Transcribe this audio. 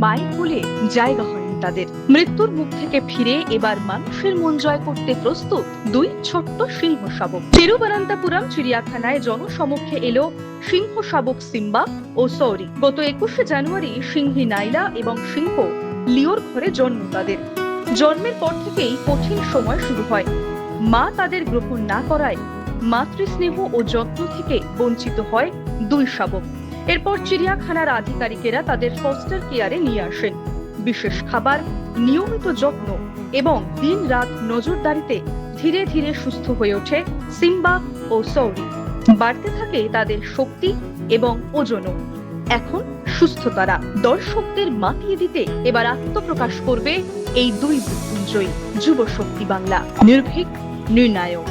মায়ের কোলে জায়গা হয়নি তাদের। মৃত্যুর মুখ থেকে ফিরে এবার মানুষের মন জয় করতে প্রস্তুত দুই ছোট্ট সিংহ শাবক। তিরুবনন্তপুরম চিড়িয়াখানায় জনসমক্ষে এলো সিংহ শাবক সিম্বা ও সৌরি। গত 21শে জানুয়ারি সিংহী নাইলা এবং সিংহ লিওর ঘরে জন্ম তাদের। জন্মের পর থেকেই কঠিন সময় শুরু হয়। মা তাদের গ্রহণ না করায় মাতৃস্নেহ ও যত্ন থেকে বঞ্চিত হয় দুই শাবক। এরপর চিড়িয়াখানার আধিকারিকেরা তাদের ফস্টার কেয়ারে নিয়ে আসেন। বিশেষ খাবার, নিয়মিত যত্ন এবং দিন রাত নজরদারিতে ধীরে ধীরে সুস্থ হয়ে ওঠে সিম্বা ও সৌরি। বাড়তে থাকে তাদের শক্তি এবং ওজনও। এখন সুস্থ তারা। দর্শকদের মাতিয়ে দিতে এবার আত্মপ্রকাশ করবে এই দুই মৃত্যুঞ্জয়ী। যুব শক্তি বাংলা, নির্ভীক, নির্ণায়ক।